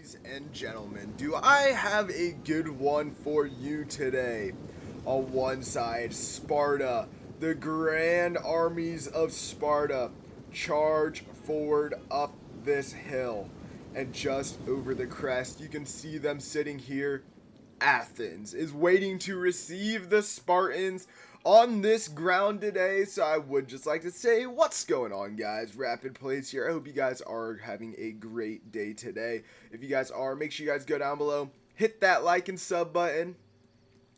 Ladies and gentlemen, do I have a good one for you today? On one side, Sparta, the grand armies of Sparta charge forward up this hill. And just over the crest, you can see them sitting here. Athens is waiting to receive the Spartans on this ground today. So I would just like to say, what's going on, guys? Rapid Plays here. I hope you guys are having a great day today. If you guys are, make sure you guys go down below, hit that like and sub button.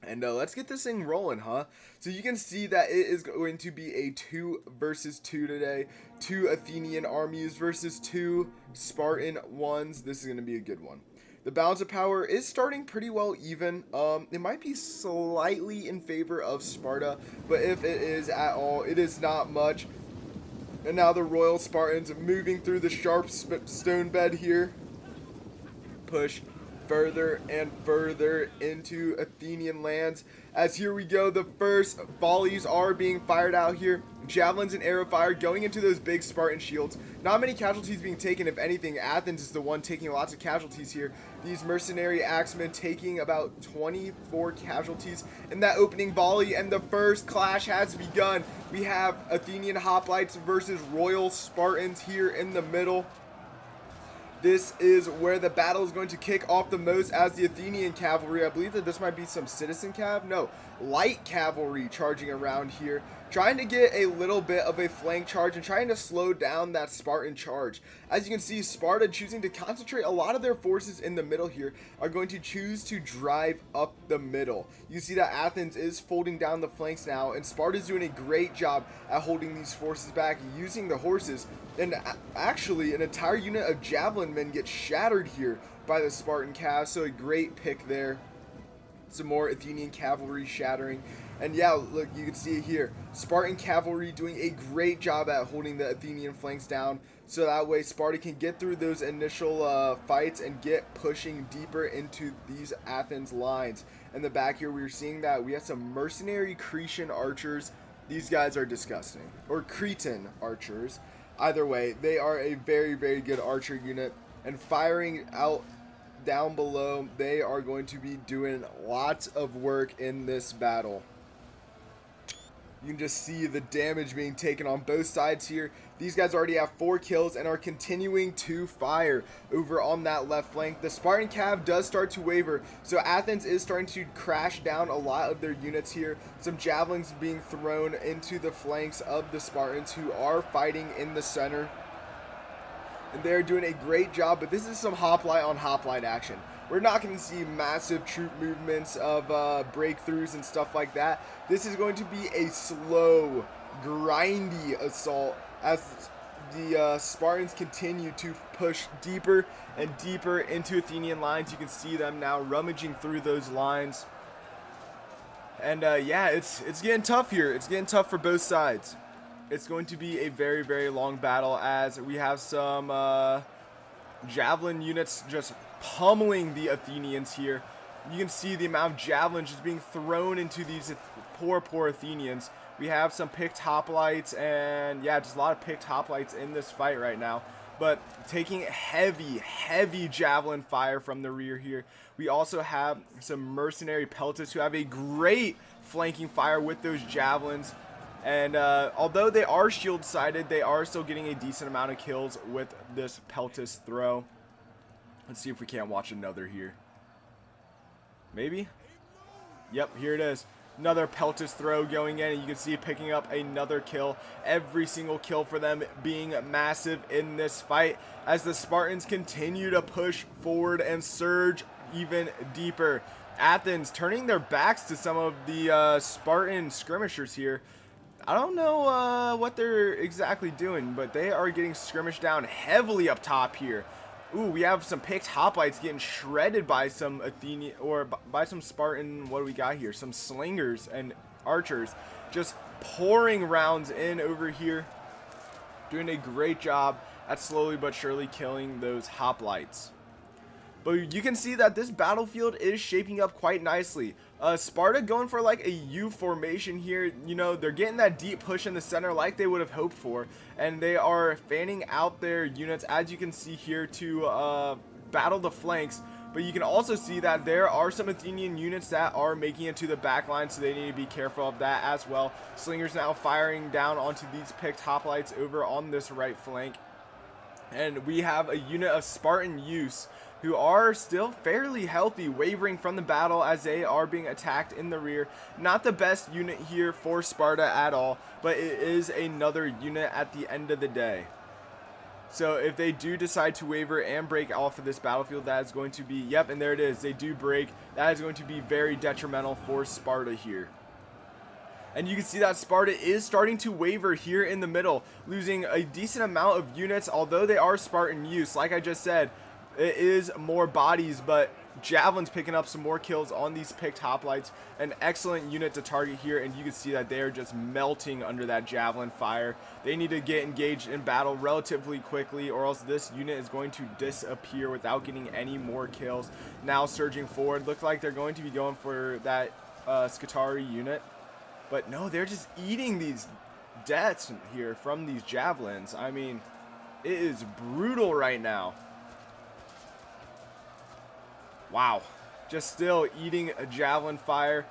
And let's get this thing rolling, huh? So you can see that it is going to be a 2 versus 2 today. 2 Athenian armies versus 2 Spartan ones. This is going to be a good one. The balance of power is starting pretty well even. It might be slightly in favor of Sparta, but if it is at all, it is not much. And now the Royal Spartans moving through the sharp stone bed here. Push further and further into Athenian lands. As here we go, the first volleys are being fired out here. Javelins and arrow fire going into those big Spartan shields. Not many casualties being taken. If anything, Athens is the one taking lots of casualties here. These mercenary axemen taking about 24 casualties in that opening volley, and the first clash has begun. We have Athenian hoplites versus Royal Spartans here in the middle. This is where the battle is going to kick off the most, as the Athenian cavalry, I believe that this might be some citizen cav, no, light cavalry charging around here, trying to get a little bit of a flank charge and trying to slow down that Spartan charge. As you can see, Sparta choosing to concentrate a lot of their forces in the middle here, are going to choose to drive up the middle. You see that Athens is folding down the flanks now, and Sparta's doing a great job at holding these forces back using the horses. And actually, an entire unit of javelin men get shattered here by the Spartan cav, so a great pick there. Some more Athenian cavalry shattering. And yeah, look, you can see it here. Spartan cavalry doing a great job at holding the Athenian flanks down, so that way Sparta can get through those initial fights and get pushing deeper into these Athens lines. In the back here, we're seeing that we have some mercenary Cretan archers. These guys are disgusting. Or Cretan archers. Either way, they are a very, very good archer unit, and firing out down below, they are going to be doing lots of work in this battle. You can just see the damage being taken on both sides here. These guys already have 4 kills and are continuing to fire over on that left flank. The Spartan cav does start to waver, so Athens is starting to crash down a lot of their units here. Some javelins being thrown into the flanks of the Spartans, who are fighting in the center. And they're doing a great job, but this is some hoplite on hoplite action. We're not going to see massive troop movements of breakthroughs and stuff like that. This is going to be a slow, grindy assault as the Spartans continue to push deeper and deeper into Athenian lines. You can see them now rummaging through those lines. And yeah, it's getting tough here. It's getting tough for both sides. It's going to be a very, very long battle, as we have some javelin units just pummeling the Athenians here. You can see the amount of javelins just being thrown into these poor Athenians. We have some picked hoplites, and yeah, just a lot of picked hoplites in this fight right now. But taking heavy javelin fire from the rear here. We also have some mercenary peltists who have a great flanking fire with those javelins. And although they are shield sided, they are still getting a decent amount of kills with this peltist throw. Let's see if we can't watch another here. Maybe? Yep, here it is. Another peltist throw going in, and you can see it picking up another kill. Every single kill for them being massive in this fight, as the Spartans continue to push forward and surge even deeper. Athens turning their backs to some of the Spartan skirmishers here. I don't know what they're exactly doing, but they are getting skirmished down heavily up top here. Ooh, we have some picked hoplites getting shredded by some Athenian, or by some Spartan, what do we got here? Some slingers and archers just pouring rounds in over here. Doing a great job at slowly but surely killing those hoplites. But you can see that this battlefield is shaping up quite nicely. Sparta going for like a U formation here. You know, they're getting that deep push in the center like they would have hoped for. And they are fanning out their units, as you can see here, to battle the flanks. But you can also see that there are some Athenian units that are making it to the back line, so they need to be careful of that as well. Slingers now firing down onto these picked hoplites over on this right flank. And we have a unit of Spartan youths who are still fairly healthy, wavering from the battle as they are being attacked in the rear. Not the best unit here for Sparta at all, but it is another unit at the end of the day. So if they do decide to waver and break off of this battlefield, that is going to be, yep, and there it is, they do break. That is going to be very detrimental for Sparta here. And you can see that Sparta is starting to waver here in the middle, losing a decent amount of units, although they are Spartan youths. Like I just said, it is more bodies, but Javelin's picking up some more kills on these picked hoplites. An excellent unit to target here, and you can see that they are just melting under that Javelin fire. They need to get engaged in battle relatively quickly, or else this unit is going to disappear without getting any more kills. Now surging forward, looks like they're going to be going for that Scutari unit. But no, they're just eating these deaths here from these Javelins. I mean, it is brutal right now. Wow, just still eating a Javelin fire,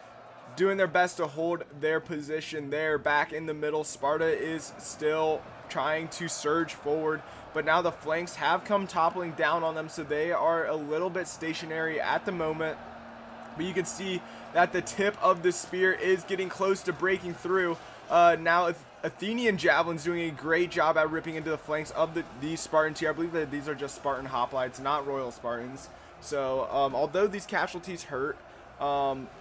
doing their best to hold their position there back in the middle. Sparta is still trying to surge forward, but now the flanks have come toppling down on them, so they are a little bit stationary at the moment. But you can see that the tip of the spear is getting close to breaking through. Now Athenian Javelin's doing a great job at ripping into the flanks of these Spartans here. I believe that these are just Spartan hoplites, not Royal Spartans. So, although these casualties hurt,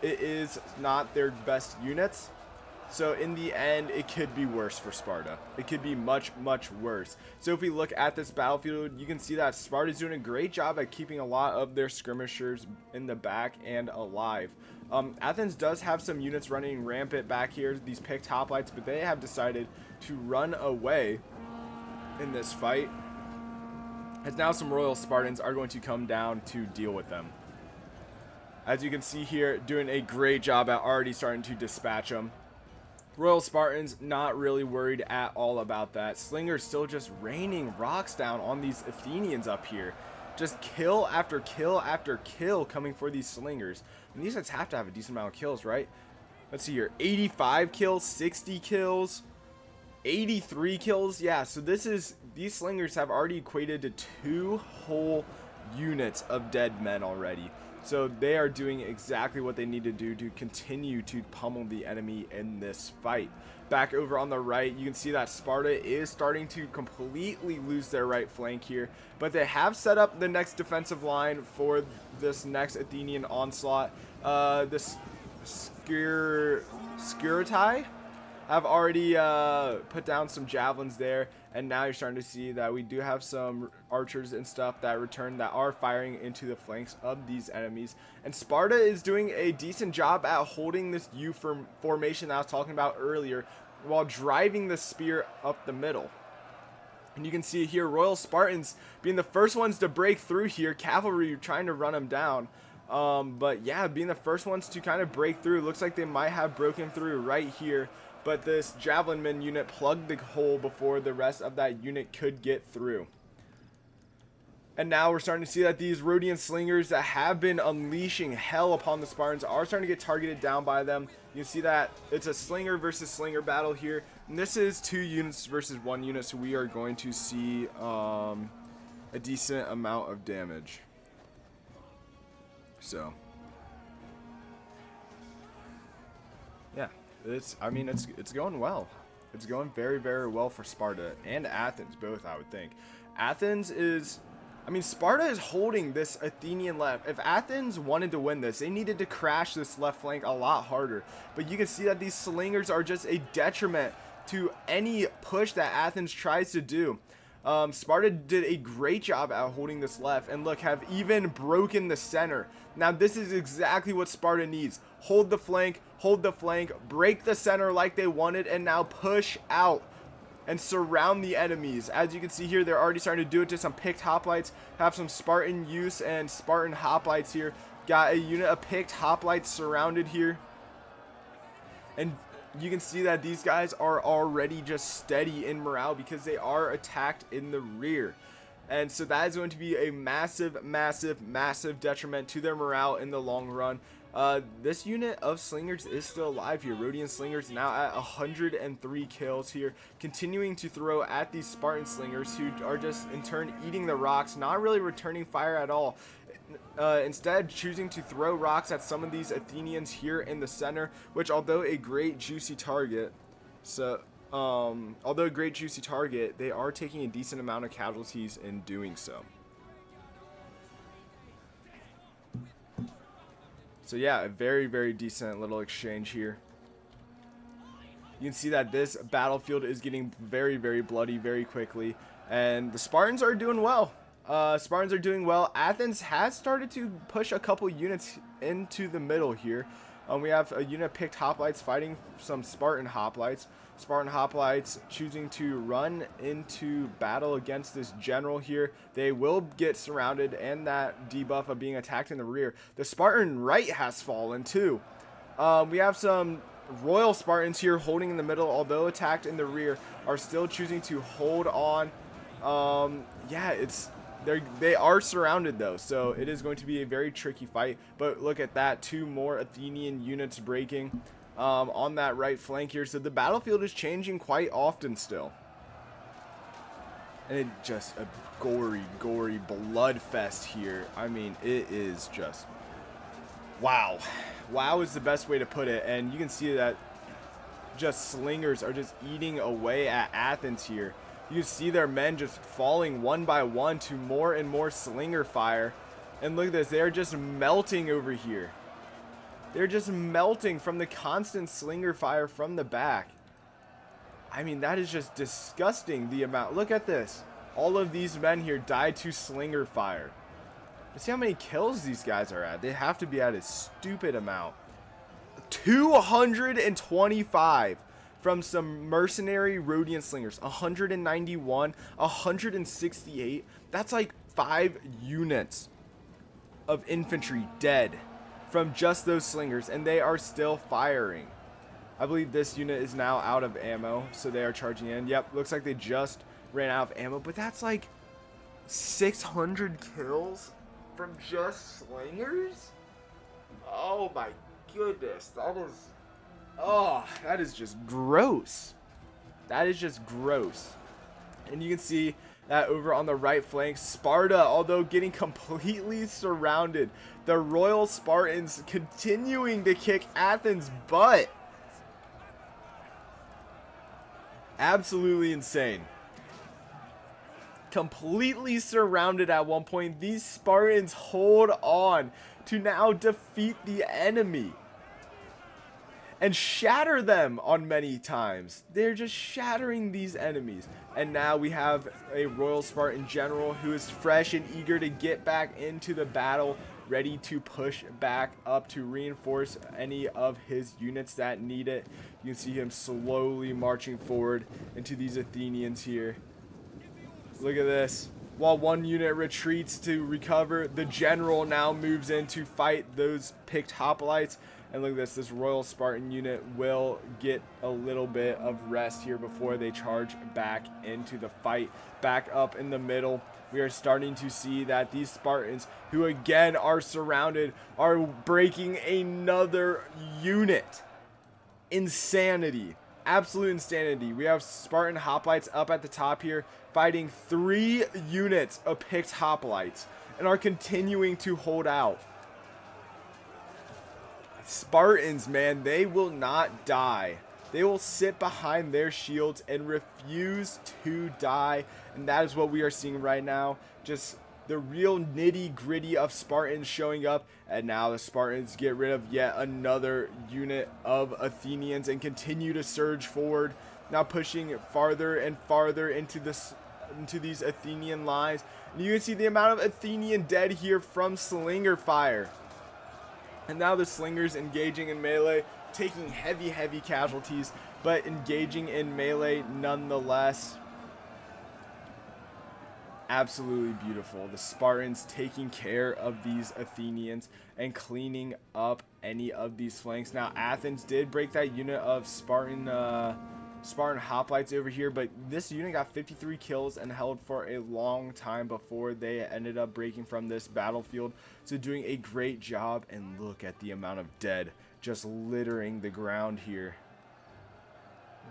it is not their best units. So, in the end, it could be worse for Sparta. It could be much, much worse. So, if we look at this battlefield, you can see that Sparta's doing a great job at keeping a lot of their skirmishers in the back and alive. Athens does have some units running rampant back here, these picked hoplites, but they have decided to run away in this fight, as now some Royal Spartans are going to come down to deal with them. As you can see here, doing a great job at already starting to dispatch them. Royal Spartans not really worried at all about that. Slingers still just raining rocks down on these Athenians up here. Just kill after kill after kill coming for these slingers. And these guys have to have a decent amount of kills, right? Let's see here. 85 kills, 60 kills, 83 kills. Yeah, so these slingers have already equated to 2 whole units of dead men already. So they are doing exactly what they need to do to continue to pummel the enemy in this fight. Back over on the right, you can see that Sparta is starting to completely lose their right flank here, but they have set up the next defensive line for this next Athenian onslaught. This Skuratai have already put down some javelins there, and now you're starting to see that we do have some archers and stuff that return that are firing into the flanks of these enemies. And Sparta is doing a decent job at holding this U formation that I was talking about earlier while driving the spear up the middle. And you can see here Royal Spartans being the first ones to break through here, cavalry trying to run them down. But yeah, being the first ones to kind of break through. Looks like they might have broken through right here, but this Javelin Men unit plugged the hole before the rest of that unit could get through. And now we're starting to see that these Rhodian slingers that have been unleashing hell upon the Spartans are starting to get targeted down by them. You see that it's a slinger versus slinger battle here. And this is 2 units versus 1 unit, so we are going to see a decent amount of damage. So yeah, it's going well. It's going very, very well for Sparta and Athens both, I would think. Sparta is holding this Athenian left. If Athens wanted to win this, they needed to crash this left flank a lot harder. But you can see that these slingers are just a detriment to any push that Athens tries to do. Sparta did a great job at holding this left, and look, have even broken the center. Now this is exactly what Sparta needs. Hold the flank, break the center like they wanted, and now push out and surround the enemies. As you can see here, they're already starting to do it to some picked hoplites. Have some Spartan youths and Spartan hoplites here. Got a unit of picked hoplites surrounded here. And you can see that these guys are already just steady in morale because they are attacked in the rear. And so that is going to be a massive, massive, massive detriment to their morale in the long run. This unit of slingers is still alive here. Rhodian slingers now at 103 kills here, continuing to throw at these Spartan slingers, who are just in turn eating the rocks, not really returning fire at all. Instead choosing to throw rocks at some of these Athenians here in the center, which, although a great juicy target, they are taking a decent amount of casualties in doing so. So yeah, a very, very decent little exchange here. You can see that this battlefield is getting very, very bloody very quickly, and the Spartans are doing well. Athens has started to push a couple units into the middle here. We have a unit of picked hoplites fighting some Spartan hoplites. Spartan hoplites choosing to run into battle against this general here. They will get surrounded, and that debuff of being attacked in the rear. The Spartan right has fallen too. We have some Royal Spartans here holding in the middle, although attacked in the rear, are still choosing to hold on. Yeah, they are surrounded though, so it is going to be a very tricky fight. But look at that, 2 more Athenian units breaking on that right flank here. So the battlefield is changing quite often still, and it just a gory bloodfest here. I mean, it is just wow is the best way to put it. And you can see that just slingers are just eating away at Athens here. You see their men just falling one by one to more and more slinger fire. And look at this, they're just melting over here. They're just melting from the constant slinger fire from the back. I mean, that is just disgusting, the amount. Look at this. All of these men here died to slinger fire. Let's see how many kills these guys are at. They have to be at a stupid amount. 225 from some mercenary Rhodian slingers. 191, 168. That's like 5 units of infantry dead from just those slingers, and they are still firing. I believe this unit is now out of ammo, so they are charging in. Yep, looks like they just ran out of ammo, but that's like 600 kills from just slingers? Oh my goodness, that is just gross. That is just gross. And you can see that over on the right flank, Sparta, although getting completely surrounded, the Royal Spartans continuing to kick Athens' butt. Absolutely insane. Completely surrounded at one point. These Spartans hold on to now defeat the enemy and shatter them on many times. They're just shattering these enemies. And now we have a Royal Spartan general who is fresh and eager to get back into the battle, ready to push back up to reinforce any of his units that need it. You can see him slowly marching forward into these Athenians here. Look at this. While one unit retreats to recover, the general now moves in to fight those picked hoplites. And look at this Royal Spartan unit will get a little bit of rest here before they charge back into the fight. Back up in the middle, we are starting to see that these Spartans, who again are surrounded, are breaking another unit. Insanity. Absolute insanity. We have Spartan hoplites up at the top here, fighting 3 units of picked hoplites, and are continuing to hold out. Spartans, man, they will not die. They will sit behind their shields and refuse to die. And that is what we are seeing right now. Just the real nitty gritty of Spartans showing up. And now the Spartans get rid of yet another unit of Athenians and continue to surge forward. Now pushing farther and farther into these Athenian lines. And you can see the amount of Athenian dead here from slinger fire. And now the slingers engaging in melee, taking heavy casualties, but engaging in melee nonetheless. Absolutely beautiful. The Spartans taking care of these Athenians and cleaning up any of these flanks. Now Athens did break that unit of Spartan Spartan hoplites over here, but this unit got 53 kills and held for a long time before they ended up breaking from this battlefield. So doing a great job, and look at the amount of dead just littering the ground here.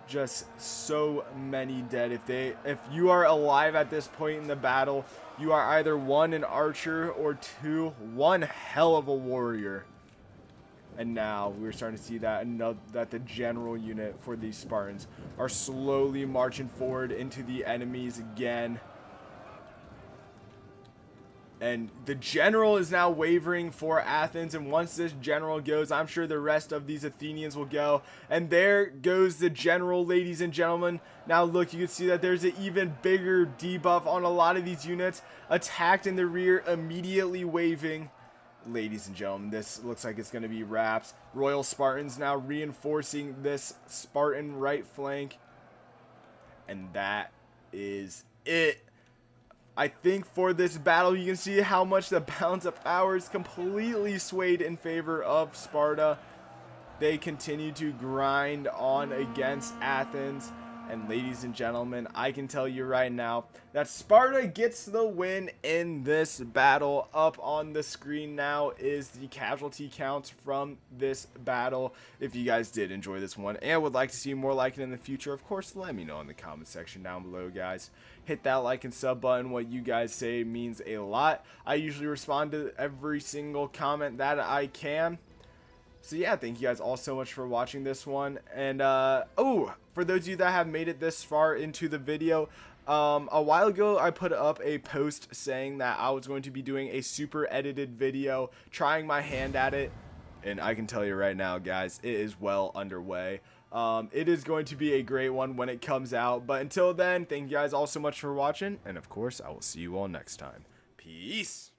Just so many dead. If you are alive at this point in the battle, you are either one, an archer, or two, one hell of a warrior. And now we're starting to see that the general unit for these Spartans are slowly marching forward into the enemies again. And the general is now wavering for Athens, and once this general goes, I'm sure the rest of these Athenians will go. And there goes the general, ladies and gentlemen. Now look, you can see that there's an even bigger debuff on a lot of these units. Attacked in the rear, immediately waving. Ladies and gentlemen, this looks like it's going to be wraps. Royal Spartans now reinforcing this Spartan right flank. And that is it. I think for this battle, you can see how much the balance of power is completely swayed in favor of Sparta. They continue to grind on against Athens. And ladies and gentlemen, I can tell you right now that Sparta gets the win in this battle. Up on the screen now is the casualty counts from this battle. If you guys did enjoy this one and would like to see more like it in the future, of course, let me know in the comment section down below, guys. Hit that like and sub button. What you guys say means a lot. I usually respond to every single comment that I can. So yeah, thank you guys all so much for watching this one. And oh, for those of you that have made it this far into the video, a while ago I put up a post saying that I was going to be doing a super edited video, trying my hand at it, and I can tell you right now, guys, it is well underway. It is going to be a great one when it comes out, but until then, thank you guys all so much for watching, and of course I will see you all next time. Peace.